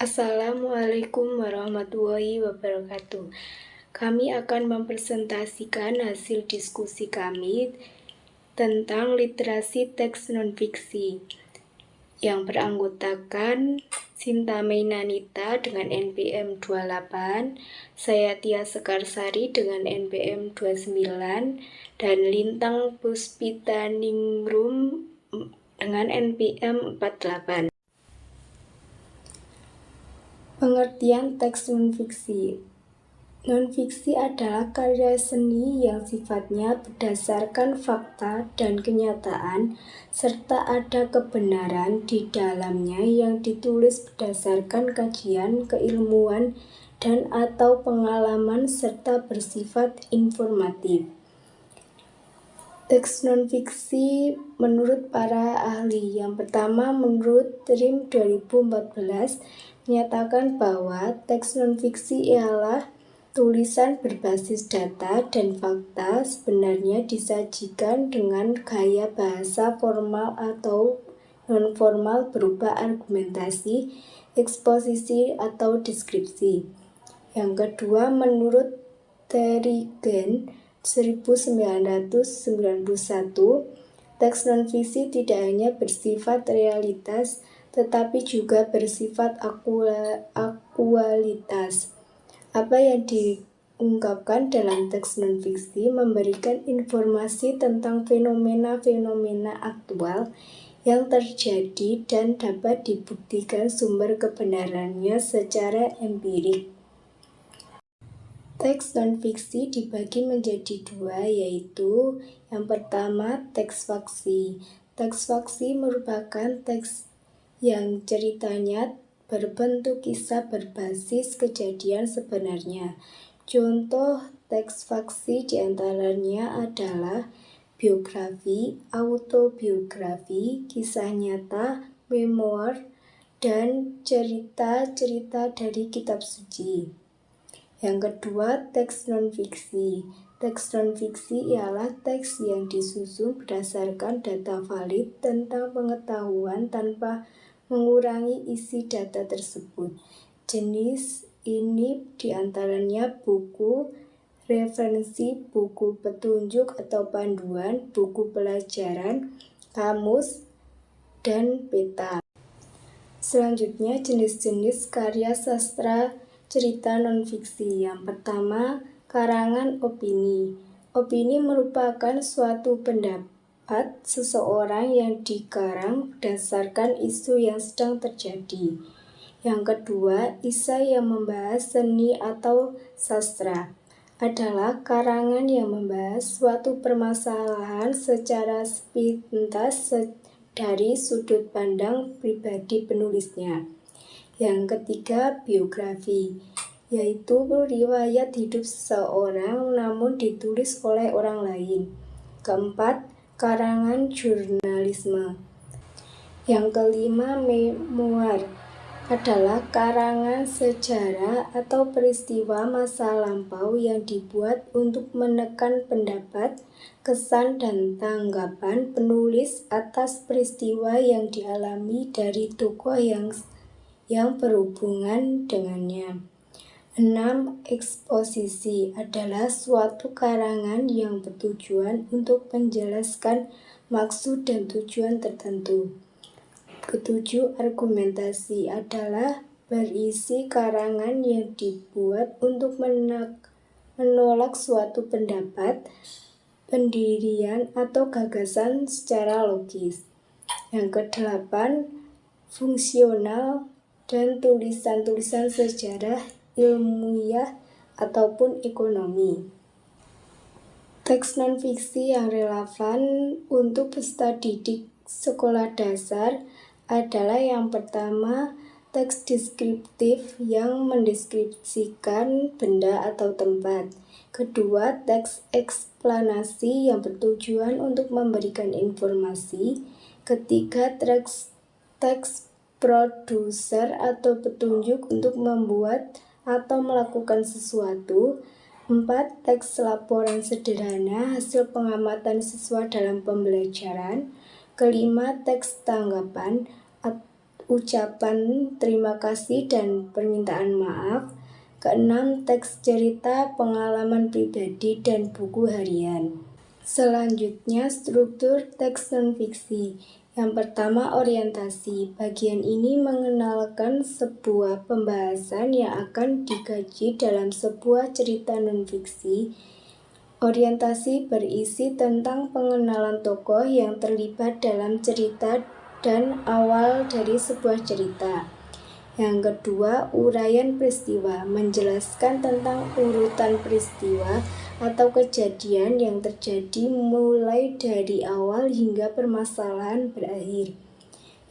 Assalamualaikum warahmatullahi wabarakatuh. Kami akan mempresentasikan hasil diskusi kami tentang literasi teks non-fiksi yang beranggotakan Sinta Mainanita dengan NPM 28, saya Tia Sekarsari dengan NPM 29, dan Lintang Puspita Ningrum dengan NPM 48. Pengertian teks non-fiksi. Non-fiksi adalah karya seni yang sifatnya berdasarkan fakta dan kenyataan, serta ada kebenaran di dalamnya yang ditulis berdasarkan kajian, keilmuan, dan atau pengalaman serta bersifat informatif. Teks non-fiksi menurut para ahli. Yang pertama, menurut TRIM 2014 menyatakan bahwa teks non-fiksi ialah tulisan berbasis data dan fakta sebenarnya disajikan dengan gaya bahasa formal atau non-formal berupa argumentasi, eksposisi, atau deskripsi. Yang kedua, menurut Terrigen 1991, teks non-fiksi tidak hanya bersifat realitas, tetapi juga bersifat akualitas. Apa yang diungkapkan dalam teks non-fiksi memberikan informasi tentang fenomena-fenomena aktual yang terjadi dan dapat dibuktikan sumber kebenarannya secara empirik. Teks non-fiksi dibagi menjadi dua, yaitu yang pertama teks faksi. Teks faksi merupakan teks yang ceritanya berbentuk kisah berbasis kejadian sebenarnya. Contoh teks faksi diantaranya adalah biografi, autobiografi, kisah nyata, memoir, dan cerita-cerita dari kitab suci. Yang kedua, teks non-fiksi. Teks non-fiksi ialah teks yang disusun berdasarkan data valid tentang pengetahuan tanpa mengurangi isi data tersebut. Jenis ini diantaranya buku referensi, buku petunjuk atau panduan, buku pelajaran, kamus, dan peta. Selanjutnya, jenis-jenis karya sastra cerita non-fiksi. Yang pertama, karangan opini. Opini merupakan suatu pendapat seseorang yang dikarang berdasarkan isu yang sedang terjadi. Yang kedua, esai yang membahas seni atau sastra adalah karangan yang membahas suatu permasalahan secara sepintas dari sudut pandang pribadi penulisnya. Yang ketiga, biografi, yaitu riwayat hidup seseorang namun ditulis oleh orang lain. Keempat, karangan jurnalisme. Yang kelima, memoir adalah karangan sejarah atau peristiwa masa lampau yang dibuat untuk menekan pendapat, kesan, dan tanggapan penulis atas peristiwa yang dialami dari tokoh yang berhubungan dengannya. 6. Eksposisi adalah suatu karangan yang bertujuan untuk menjelaskan maksud dan tujuan tertentu. Ketujuh, argumentasi adalah berisi karangan yang dibuat untuk menolak suatu pendapat, pendirian, atau gagasan secara logis. Yang kedelapan, fungsional dan tulisan-tulisan sejarah, ilmiah, ataupun ekonomi. Teks non-fiksi yang relevan untuk peserta didik sekolah dasar adalah yang pertama, teks deskriptif yang mendeskripsikan benda atau tempat. Kedua, teks eksplanasi yang bertujuan untuk memberikan informasi. Ketiga, teks produser atau petunjuk untuk membuat atau melakukan sesuatu. 4. Teks laporan sederhana hasil pengamatan siswa dalam pembelajaran. Kelima, teks tanggapan ucapan terima kasih dan permintaan maaf. Keenam, teks cerita, pengalaman pribadi, dan buku harian. Selanjutnya, struktur teks non-fiksi. Yang pertama, orientasi. Bagian ini mengenalkan sebuah pembahasan yang akan dikaji dalam sebuah cerita non-fiksi. Orientasi berisi tentang pengenalan tokoh yang terlibat dalam cerita dan awal dari sebuah cerita. Yang kedua, uraian peristiwa, menjelaskan tentang urutan peristiwa atau kejadian yang terjadi mulai dari awal hingga permasalahan berakhir.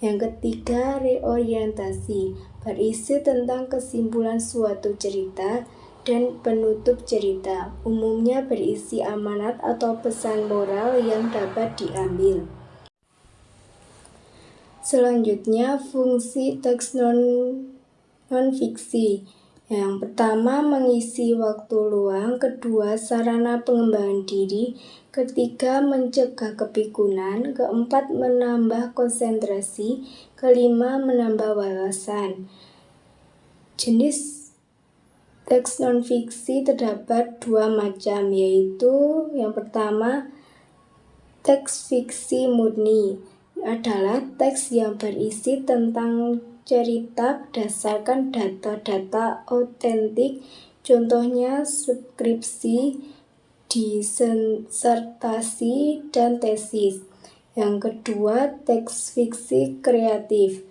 Yang ketiga, reorientasi, berisi tentang kesimpulan suatu cerita dan penutup cerita, umumnya berisi amanat atau pesan moral yang dapat diambil. Selanjutnya, fungsi teks non-fiksi. Yang pertama, mengisi waktu luang. Kedua, sarana pengembangan diri. Ketiga, mencegah kepikunan. Keempat, menambah konsentrasi. Kelima, menambah wawasan. Jenis teks non-fiksi terdapat dua macam, yaitu yang pertama, teks fiksi murni adalah teks yang berisi tentang cerita berdasarkan data-data otentik, contohnya skripsi, disertasi, dan tesis. Yang kedua, teks fiksi kreatif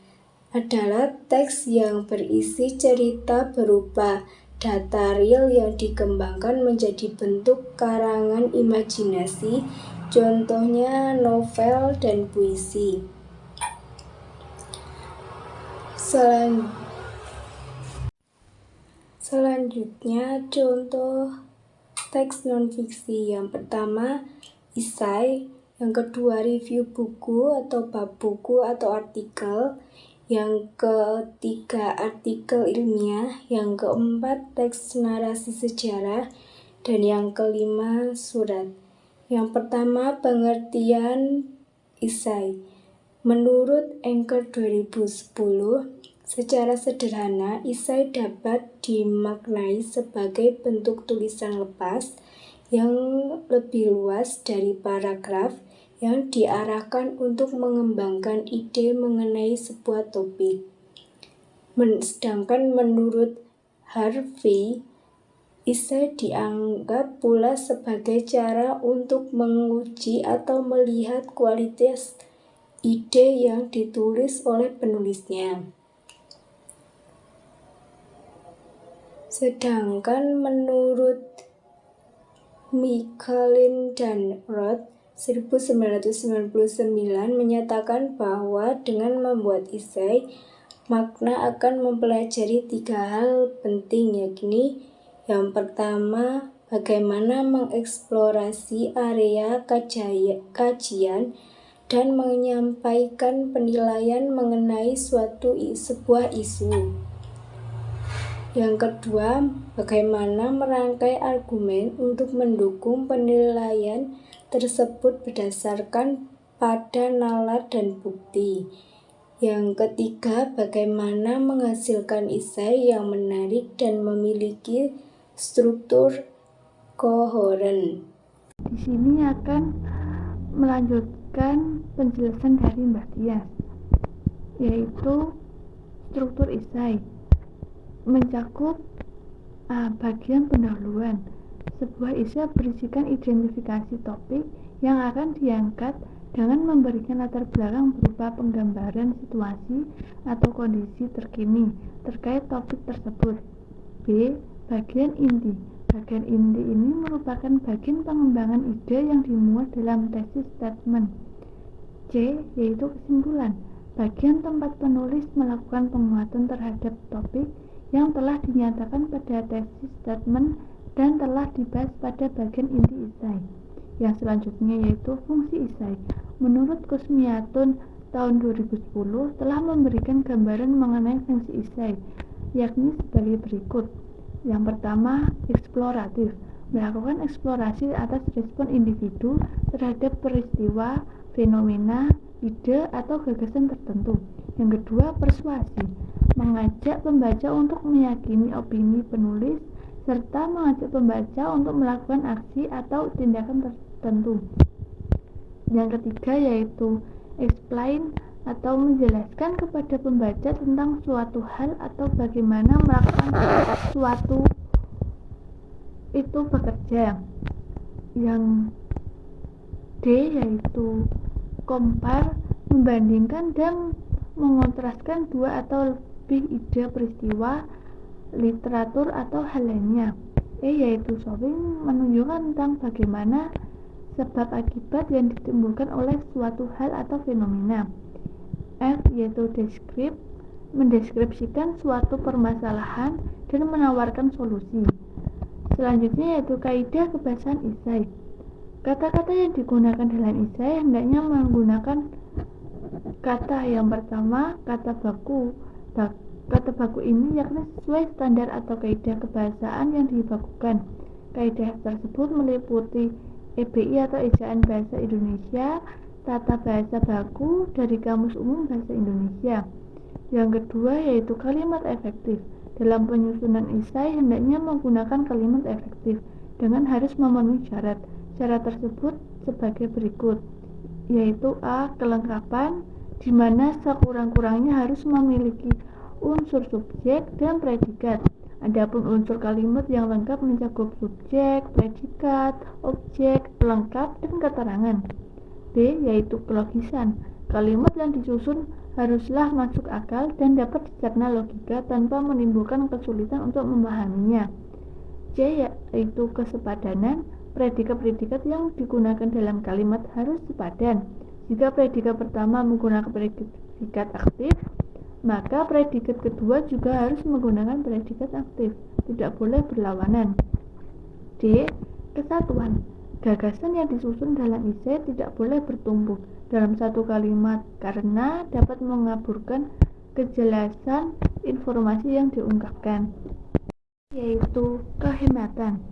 adalah teks yang berisi cerita berupa data real yang dikembangkan menjadi bentuk karangan imajinasi, contohnya novel dan puisi. Selanjutnya, contoh teks non-fiksi. Yang pertama, esai. Yang kedua, review buku atau bab buku atau artikel. Yang ketiga, artikel ilmiah. Yang keempat, teks narasi sejarah. Dan yang kelima, surat. Yang pertama, pengertian esai. Menurut Anchor 2010, secara sederhana, esai dapat dimaknai sebagai bentuk tulisan lepas yang lebih luas dari paragraf yang diarahkan untuk mengembangkan ide mengenai sebuah topik. Sedangkan menurut Harvey, esai dianggap pula sebagai cara untuk menguji atau melihat kualitas ide yang ditulis oleh penulisnya. Sedangkan menurut Michelin dan Roth 1999 menyatakan bahwa dengan membuat esai, makna akan mempelajari 3 hal penting, yakni yang pertama, bagaimana mengeksplorasi area kajian dan menyampaikan penilaian mengenai sebuah isu. Yang kedua, bagaimana merangkai argumen untuk mendukung penilaian tersebut berdasarkan pada nalar dan bukti. Yang ketiga, bagaimana menghasilkan esai yang menarik dan memiliki struktur koheren. Di sini akan melanjutkan penjelasan dari Mbak Tias, yaitu struktur esai. Mencakup bagian pendahuluan. Sebuah esai berisikan identifikasi topik yang akan diangkat dengan memberikan latar belakang berupa penggambaran situasi atau kondisi terkini terkait topik tersebut. B. Bagian inti. Bagian inti ini merupakan bagian pengembangan ide yang dimuat dalam tesis statement. C. Yaitu kesimpulan. Bagian tempat penulis melakukan penguatan terhadap topik yang telah dinyatakan pada tesis statement dan telah dibahas pada bagian inti esai. Yang selanjutnya yaitu fungsi esai. Menurut Kusmiatun tahun 2010 telah memberikan gambaran mengenai fungsi esai, yakni sebagai berikut. Yang pertama, eksploratif. Melakukan eksplorasi atas respon individu terhadap peristiwa, fenomena, ide, atau gagasan tertentu. Yang kedua, persuasi, mengajak pembaca untuk meyakini opini penulis serta mengajak pembaca untuk melakukan aksi atau tindakan tertentu. Yang ketiga yaitu explain atau menjelaskan kepada pembaca tentang suatu hal atau bagaimana melakukan suatu itu bekerja. Yang D yaitu compare, membandingkan dan mengontraskan dua atau lebih ide, peristiwa, literatur atau hal lainnya. E yaitu showing, menunjukkan tentang bagaimana sebab akibat yang ditimbulkan oleh suatu hal atau fenomena. F yaitu describe, mendeskripsikan suatu permasalahan dan menawarkan solusi. Selanjutnya yaitu kaidah kebahasaan esai. Kata-kata yang digunakan dalam esai hendaknya menggunakan kata yang pertama, kata baku. Kata baku ini yakni sesuai standar atau kaidah kebahasaan yang dibakukan. Kaidah tersebut meliputi EBI atau Ejaan Bahasa Indonesia, Tata Bahasa Baku dari Kamus Umum Bahasa Indonesia. Yang kedua yaitu kalimat efektif. Dalam penyusunan esai hendaknya menggunakan kalimat efektif dengan harus memenuhi syarat. Syarat tersebut sebagai berikut, yaitu A. Kelengkapan, di mana sekurang-kurangnya harus memiliki unsur subjek dan predikat. Adapun unsur kalimat yang lengkap mencakup subjek, predikat, objek, pelengkap, dan keterangan. B. Yaitu kelogisan. Kalimat yang disusun haruslah masuk akal dan dapat dicerna logika tanpa menimbulkan kesulitan untuk memahaminya. C. Yaitu kesepadanan. Predikat-predikat yang digunakan dalam kalimat harus sepadan. Jika predikat pertama menggunakan predikat aktif, maka predikat kedua juga harus menggunakan predikat aktif, tidak boleh berlawanan. D. Kesatuan. Gagasan yang disusun dalam esai tidak boleh bertumpuk dalam satu kalimat karena dapat mengaburkan kejelasan informasi yang diungkapkan. Yaitu kehematan.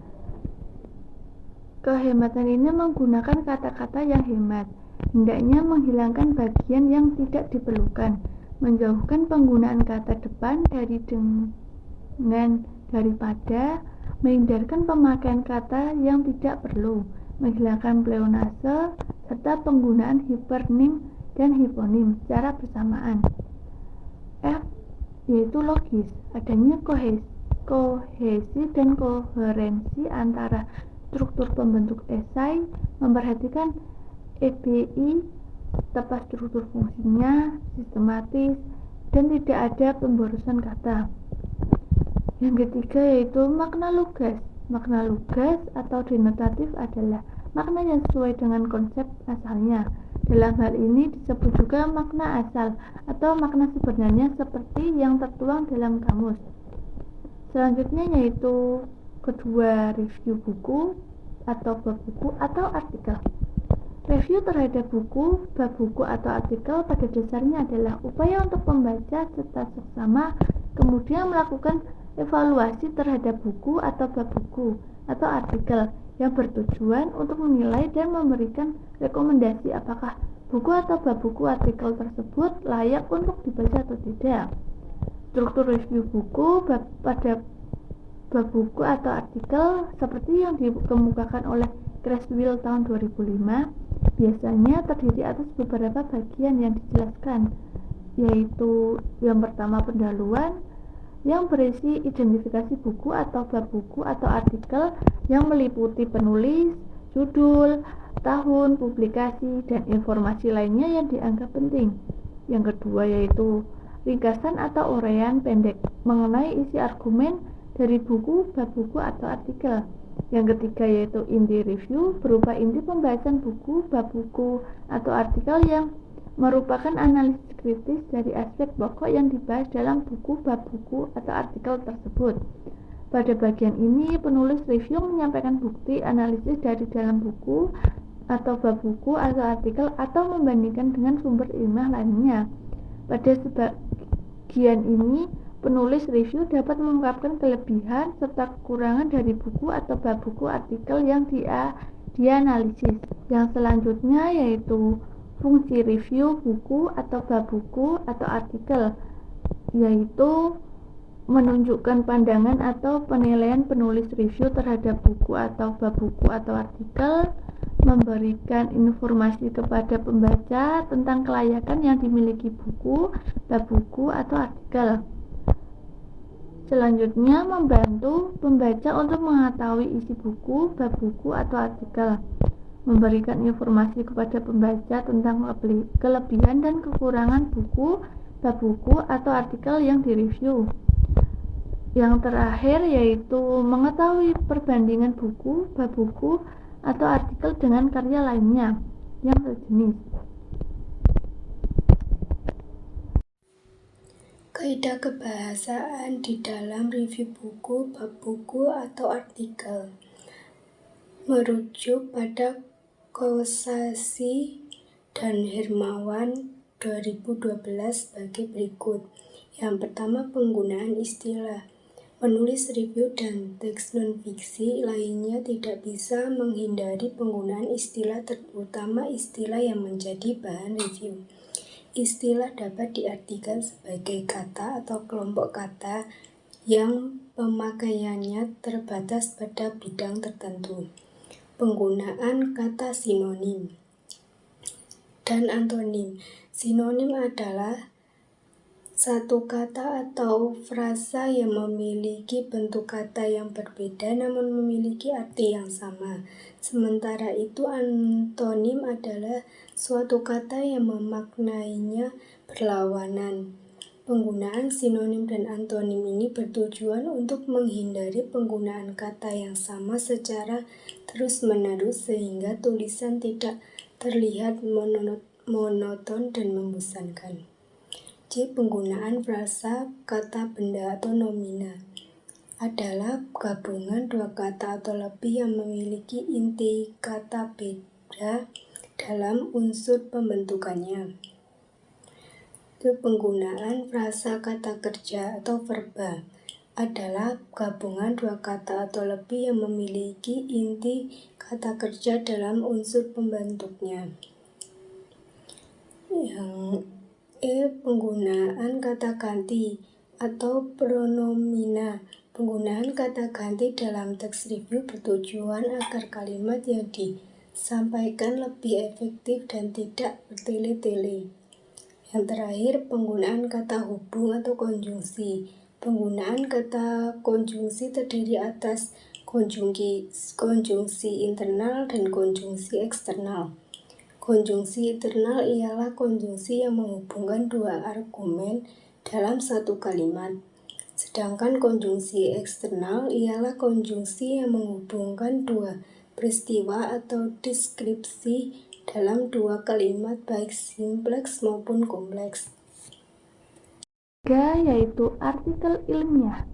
Kehematan ini menggunakan kata-kata yang hemat, hendaknya menghilangkan bagian yang tidak diperlukan, menjauhkan penggunaan kata depan dari dengan daripada, menghindarkan pemakaian kata yang tidak perlu, menghilangkan pleonase, serta penggunaan hipernim dan hiponim secara bersamaan. F yaitu logis, adanya kohesi dan koherensi antara struktur pembentuk esai, memperhatikan EBI, tepat struktur fungsinya, sistematis, dan tidak ada pemborosan kata. Yang ketiga yaitu makna lugas. Makna lugas atau denotatif adalah makna yang sesuai dengan konsep asalnya. Dalam hal ini disebut juga makna asal atau makna sebenarnya seperti yang tertuang dalam kamus. Selanjutnya yaitu kedua, review buku atau bab buku atau artikel. Review terhadap buku, bab buku atau artikel pada dasarnya adalah upaya untuk pembaca serta seksama kemudian melakukan evaluasi terhadap buku atau bab buku atau artikel yang bertujuan untuk menilai dan memberikan rekomendasi apakah buku atau bab buku artikel tersebut layak untuk dibaca atau tidak. Struktur review buku pada bab buku atau artikel seperti yang dikemukakan oleh Creswell tahun 2005 biasanya terdiri atas beberapa bagian yang dijelaskan, yaitu yang pertama pendahuluan yang berisi identifikasi buku atau bab buku atau artikel yang meliputi penulis, judul, tahun, publikasi, dan informasi lainnya yang dianggap penting. Yang kedua yaitu ringkasan atau uraian pendek mengenai isi argumen dari buku, bab buku atau artikel. Yang ketiga yaitu inti review berupa inti pembahasan buku, bab buku atau artikel yang merupakan analisis kritis dari aspek pokok yang dibahas dalam buku, bab buku atau artikel tersebut. Pada bagian ini penulis review menyampaikan bukti analisis dari dalam buku atau bab buku atau artikel atau membandingkan dengan sumber ilmiah lainnya. Pada sebagian ini penulis review dapat mengungkapkan kelebihan serta kekurangan dari buku atau bab buku artikel yang dianalisis. Yang selanjutnya yaitu fungsi review buku atau bab buku atau artikel, yaitu menunjukkan pandangan atau penilaian penulis review terhadap buku atau bab buku atau artikel, memberikan informasi kepada pembaca tentang kelayakan yang dimiliki buku, bab buku atau artikel. Selanjutnya, membantu pembaca untuk mengetahui isi buku, bab buku atau artikel, memberikan informasi kepada pembaca tentang kelebihan dan kekurangan buku, bab buku atau artikel yang direview. Yang terakhir yaitu mengetahui perbandingan buku, bab buku atau artikel dengan karya lainnya yang sejenis. Kaidah kebahasaan di dalam review buku, bab buku atau artikel merujuk pada Kosasih dan Hermawan 2012 sebagai berikut. Yang pertama, penggunaan istilah. Penulis review dan teks non-fiksi lainnya tidak bisa menghindari penggunaan istilah, terutama istilah yang menjadi bahan review. Istilah dapat diartikan sebagai kata atau kelompok kata yang pemakaiannya terbatas pada bidang tertentu. Penggunaan kata sinonim dan antonim. Sinonim adalah satu kata atau frasa yang memiliki bentuk kata yang berbeda namun memiliki arti yang sama. Sementara itu antonim adalah suatu kata yang memaknainya berlawanan. Penggunaan sinonim dan antonim ini bertujuan untuk menghindari penggunaan kata yang sama secara terus-menerus sehingga tulisan tidak terlihat monoton dan membosankan. C. Penggunaan frasa, kata, benda, atau nomina adalah gabungan dua kata atau lebih yang memiliki inti kata beda dalam unsur pembentukannya. Itu penggunaan frasa, kata kerja, atau verba adalah gabungan dua kata atau lebih yang memiliki inti kata kerja dalam unsur pembentuknya. Yang penggunaan kata ganti atau pronomina. Penggunaan kata ganti dalam teks review bertujuan agar kalimat yang disampaikan lebih efektif dan tidak bertele-tele. Yang terakhir, penggunaan kata hubung atau konjungsi. Penggunaan kata konjungsi terdiri atas konjungsi internal dan konjungsi eksternal. Konjungsi internal ialah konjungsi yang menghubungkan dua argumen dalam satu kalimat. Sedangkan konjungsi eksternal ialah konjungsi yang menghubungkan dua peristiwa atau deskripsi dalam dua kalimat baik simpleks maupun kompleks. Ketiga yaitu artikel ilmiah.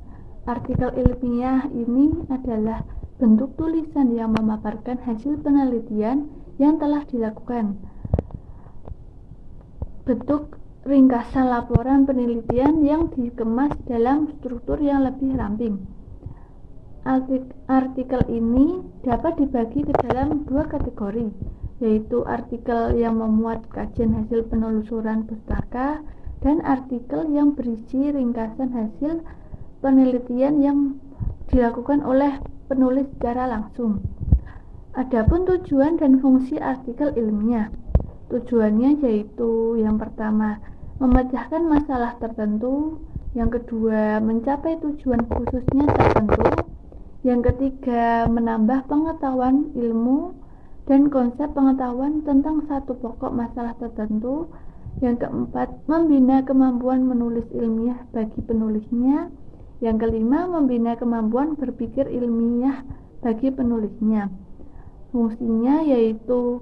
Artikel ilmiah ini adalah bentuk tulisan yang memaparkan hasil penelitian yang telah dilakukan. Bentuk ringkasan laporan penelitian yang dikemas dalam struktur yang lebih ramping. Artikel ini dapat dibagi ke dalam dua kategori, yaitu artikel yang memuat kajian hasil penelusuran pustaka dan artikel yang berisi ringkasan hasil penelitian yang dilakukan oleh penulis secara langsung. Adapun tujuan dan fungsi artikel ilmiah. Tujuannya yaitu yang pertama, memecahkan masalah tertentu, yang kedua, mencapai tujuan khususnya tertentu, yang ketiga, menambah pengetahuan ilmu dan konsep pengetahuan tentang satu pokok masalah tertentu, yang keempat, membina kemampuan menulis ilmiah bagi penulisnya, yang kelima, membina kemampuan berpikir ilmiah bagi penulisnya. Fungsinya yaitu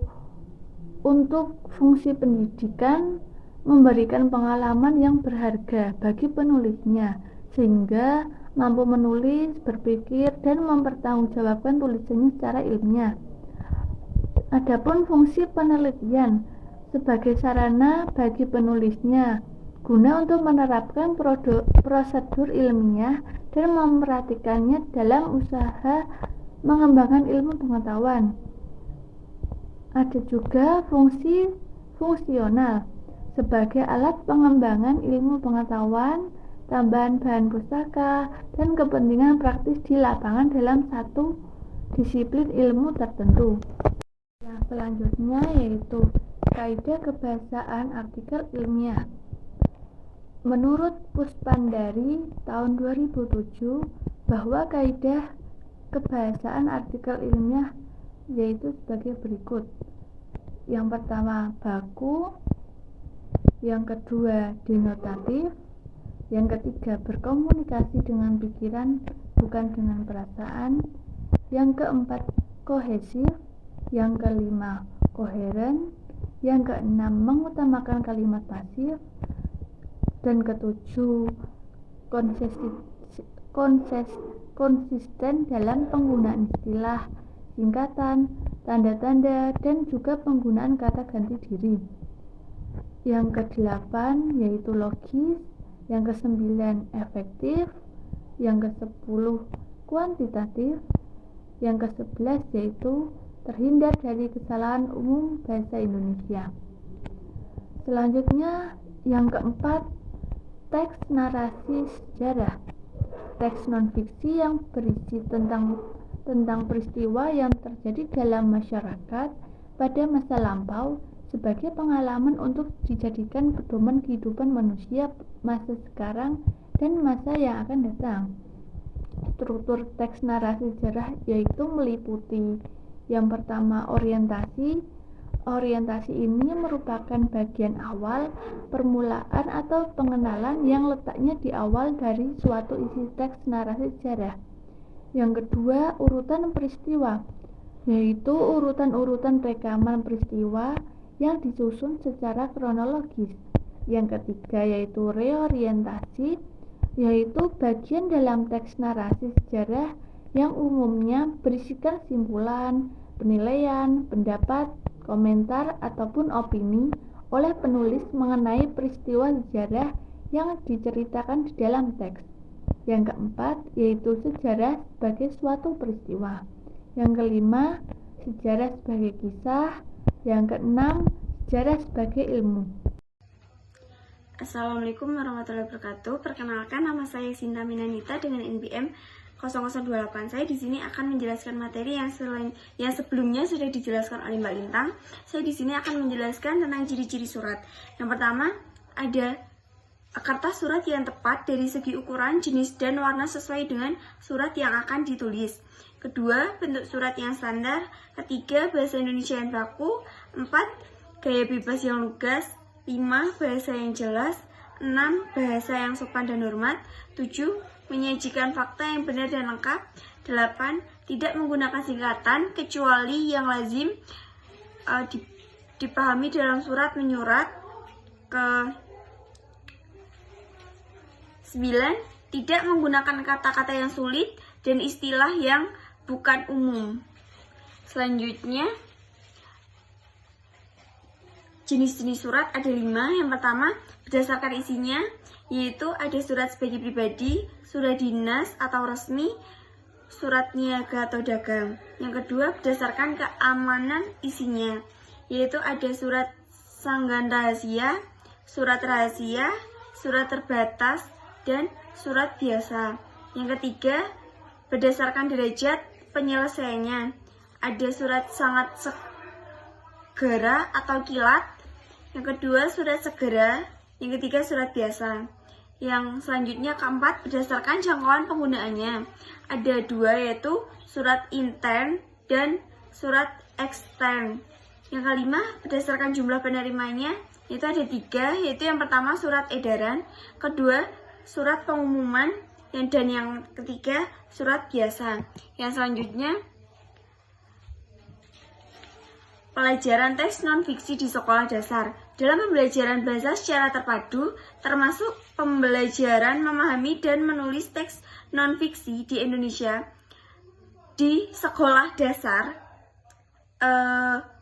untuk fungsi pendidikan, memberikan pengalaman yang berharga bagi penulisnya, sehingga mampu menulis, berpikir, dan mempertanggungjawabkan tulisannya secara ilmiah. Adapun fungsi penelitian sebagai sarana bagi penulisnya, guna untuk menerapkan prosedur ilmiah dan memperhatikannya dalam usaha mengembangkan ilmu pengetahuan. Ada juga fungsi fungsional sebagai alat pengembangan ilmu pengetahuan, tambahan bahan pustaka, dan kepentingan praktis di lapangan dalam satu disiplin ilmu tertentu. Yang selanjutnya yaitu kaidah kebahasaan artikel ilmiah. Menurut Puspandari tahun 2007 bahwa kaidah kebahasaan artikel ilmiah yaitu sebagai berikut. Yang pertama baku, yang kedua denotatif, yang ketiga berkomunikasi dengan pikiran bukan dengan perasaan, yang keempat kohesif, yang kelima koheren, yang keenam mengutamakan kalimat pasif, dan ketujuh konsisten dalam penggunaan istilah, singkatan, tanda-tanda, dan juga penggunaan kata ganti diri. Yang kedelapan yaitu logis, yang kesembilan efektif, yang ke-10 kuantitatif, yang ke-11 yaitu terhindar dari kesalahan umum bahasa Indonesia. Selanjutnya yang keempat, teks narasi sejarah. Teks non-fiksi yang berisi tentang peristiwa yang terjadi dalam masyarakat pada masa lampau sebagai pengalaman untuk dijadikan pedoman kehidupan manusia masa sekarang dan masa yang akan datang. Struktur teks narasi sejarah yaitu meliputi yang pertama orientasi. Orientasi ini merupakan bagian awal, permulaan atau pengenalan yang letaknya di awal dari suatu isi teks narasi sejarah. Yang kedua, urutan peristiwa, yaitu urutan-urutan rekaman peristiwa yang disusun secara kronologis. Yang ketiga yaitu reorientasi, yaitu bagian dalam teks narasi sejarah yang umumnya berisikan simpulan, penilaian, pendapat, komentar, ataupun opini oleh penulis mengenai peristiwa sejarah yang diceritakan di dalam teks. Yang keempat yaitu sejarah sebagai suatu peristiwa. Yang kelima, sejarah sebagai kisah. Yang keenam, sejarah sebagai ilmu. Assalamualaikum warahmatullahi wabarakatuh. Perkenalkan, nama saya Sinta Minanita dengan NPM 0028. Saya di sini akan menjelaskan materi yang sebelumnya sudah dijelaskan oleh Mbak Lintang. Saya di sini akan menjelaskan tentang ciri-ciri surat. Yang pertama, ada kertas surat yang tepat dari segi ukuran, jenis, dan warna sesuai dengan surat yang akan ditulis. Kedua, bentuk surat yang standar. Ketiga, bahasa Indonesia yang baku. 4, gaya bebas yang lugas. 5, bahasa yang jelas. 6, bahasa yang sopan dan hormat. 7, menyajikan fakta yang benar dan lengkap. 8, tidak menggunakan singkatan kecuali yang lazim dipahami dalam surat menyurat. 9, tidak menggunakan kata-kata yang sulit dan istilah yang bukan umum. Selanjutnya, jenis-jenis surat ada 5. Yang pertama, berdasarkan isinya, yaitu ada surat sebagai pribadi, surat dinas atau resmi, surat niaga atau dagang. Yang kedua, berdasarkan keamanan isinya, yaitu ada surat sanggahan rahasia, surat rahasia, surat terbatas, dan surat biasa. Yang ketiga, berdasarkan derajat penyelesaiannya, ada surat sangat segera atau kilat. Yang kedua, surat segera. Yang ketiga, surat biasa. Yang selanjutnya, keempat, berdasarkan jangkauan penggunaannya, ada 2, yaitu surat intern dan surat ekstern. Yang kelima, berdasarkan jumlah penerimanya, itu ada 3, yaitu yang pertama surat edaran, kedua surat pengumuman, dan yang ketiga surat biasa. Yang selanjutnya, pelajaran teks non-fiksi di sekolah dasar. Dalam pembelajaran bahasa secara terpadu, termasuk pembelajaran memahami dan menulis teks non-fiksi di Indonesia, di sekolah dasar,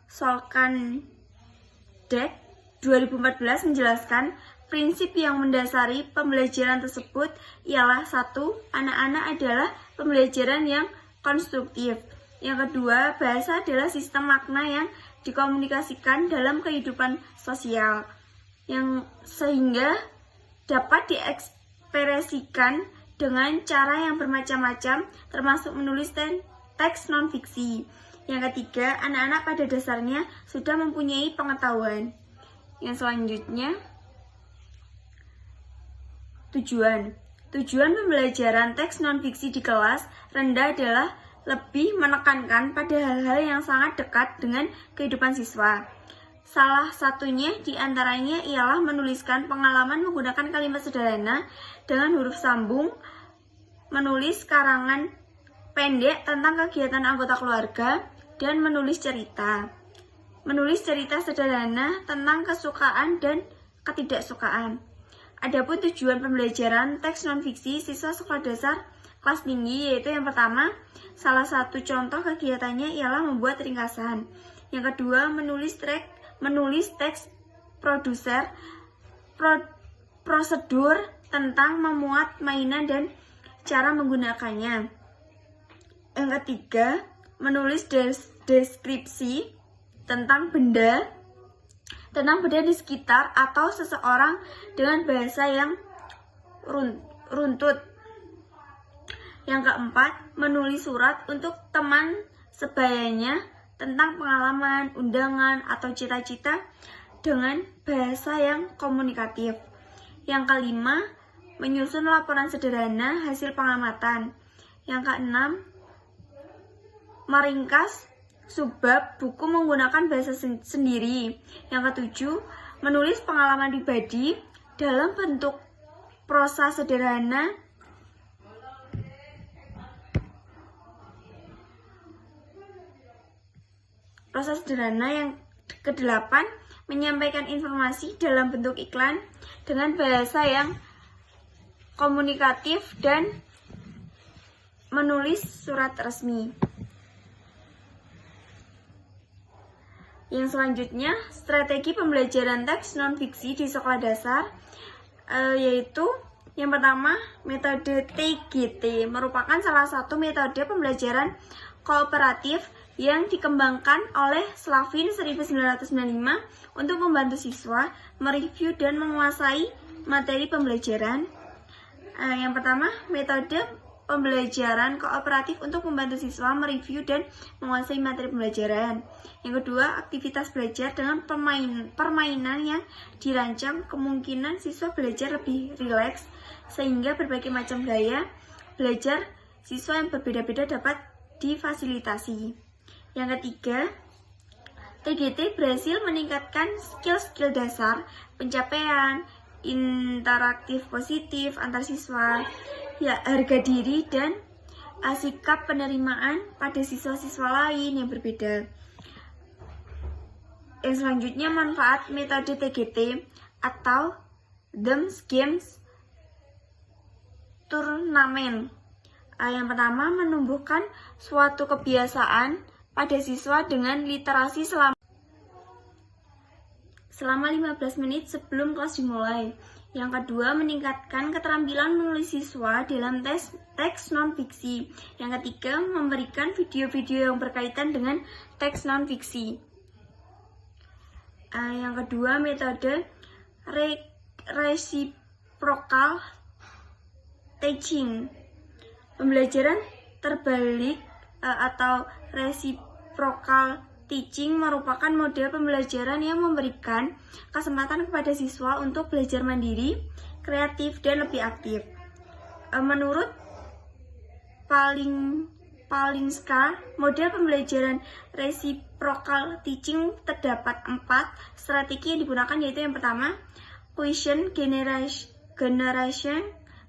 Solkan Dek 2014 menjelaskan prinsip yang mendasari pembelajaran tersebut ialah 1. Anak-anak adalah pembelajaran yang konstruktif. Yang kedua, bahasa adalah sistem makna yang dikomunikasikan dalam kehidupan sosial, yang sehingga dapat diekspresikan dengan cara yang bermacam-macam, termasuk menulis teks non-fiksi. Yang ketiga, anak-anak pada dasarnya sudah mempunyai pengetahuan. Yang selanjutnya, tujuan pembelajaran teks non-fiksi di kelas rendah adalah lebih menekankan pada hal-hal yang sangat dekat dengan kehidupan siswa. Salah satunya diantaranya ialah menuliskan pengalaman menggunakan kalimat sederhana dengan huruf sambung, menulis karangan pendek tentang kegiatan anggota keluarga, dan menulis cerita. Menulis cerita sederhana tentang kesukaan dan ketidaksukaan. Adapun tujuan pembelajaran teks non-fiksi siswa sekolah dasar kelas tinggi, yaitu yang pertama, salah satu contoh kegiatannya ialah membuat ringkasan. Yang kedua, menulis teks prosedur tentang memuat mainan dan cara menggunakannya. Yang ketiga, menulis deskripsi tentang benda di sekitar atau seseorang dengan bahasa yang runtut. Yang keempat, menulis surat untuk teman sebayanya tentang pengalaman, undangan, atau cita-cita dengan bahasa yang komunikatif. Yang kelima, menyusun laporan sederhana hasil pengamatan. Yang keenam, meringkas subbab buku menggunakan bahasa sendiri. Yang ketujuh, menulis pengalaman pribadi dalam bentuk prosa sederhana. Yang kedelapan, menyampaikan informasi dalam bentuk iklan dengan bahasa yang komunikatif dan menulis surat resmi. Yang selanjutnya, strategi pembelajaran teks non-fiksi di sekolah dasar, yaitu yang pertama, metode TGT merupakan salah satu metode pembelajaran kooperatif yang dikembangkan oleh Slavin 1995 untuk membantu siswa mereview dan menguasai materi pembelajaran. Yang pertama, metode pembelajaran kooperatif untuk membantu siswa mereview dan menguasai materi pembelajaran. Yang kedua, aktivitas belajar dengan permainan yang dirancang kemungkinan siswa belajar lebih rileks, sehingga berbagai macam gaya belajar siswa yang berbeda-beda dapat difasilitasi. Yang ketiga, TGT berhasil meningkatkan skill-skill dasar, pencapaian, interaktif positif antar siswa, harga diri, dan sikap penerimaan pada siswa-siswa lain yang berbeda. Yang selanjutnya, manfaat metode TGT atau Games Turnamen. Yang pertama, menumbuhkan suatu kebiasaan pada siswa dengan literasi selama 15 menit sebelum kelas dimulai. Yang kedua, meningkatkan keterampilan menulis siswa dalam teks non-fiksi. Yang ketiga, memberikan video-video yang berkaitan dengan teks non-fiksi. Yang kedua, metode reciprocal teaching. Pembelajaran terbalik atau reciprocal teaching merupakan model pembelajaran yang memberikan kesempatan kepada siswa untuk belajar mandiri, kreatif, dan lebih aktif. Menurut Palinska, model pembelajaran reciprocal teaching terdapat 4 strategi yang digunakan, yaitu yang pertama, question generation,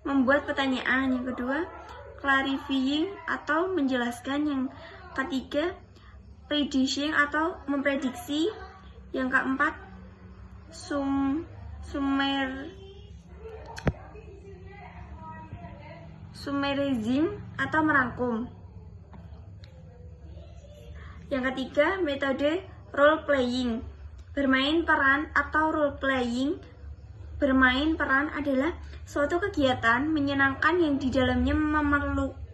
membuat pertanyaan. Yang kedua, clarifying atau menjelaskan. Yang ketiga, predicting atau memprediksi. Yang keempat, summarizing atau merangkum. Yang ketiga, metode role playing, bermain peran atau role playing. Bermain peran adalah suatu kegiatan menyenangkan yang di dalamnya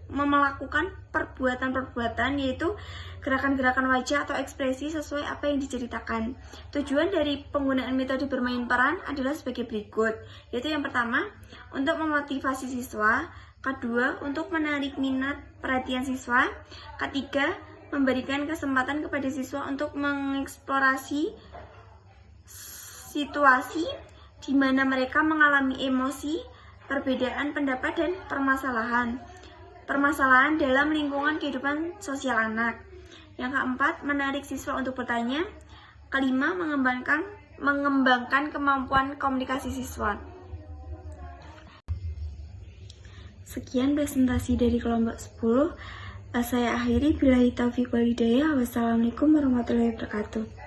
melakukan perbuatan-perbuatan, yaitu gerakan-gerakan wajah atau ekspresi sesuai apa yang diceritakan. Tujuan dari penggunaan metode bermain peran adalah sebagai berikut, yaitu yang pertama, untuk memotivasi siswa, kedua, untuk menarik minat perhatian siswa, ketiga, memberikan kesempatan kepada siswa untuk mengeksplorasi situasi di mana mereka mengalami emosi, perbedaan pendapat, dan permasalahan dalam lingkungan kehidupan sosial anak. Yang keempat, menarik siswa untuk bertanya. Kelima, mengembangkan kemampuan komunikasi siswa. Sekian presentasi dari kelompok 10. Saya akhiri, billahi taufiq wal hidayah. Wassalamualaikum warahmatullahi wabarakatuh.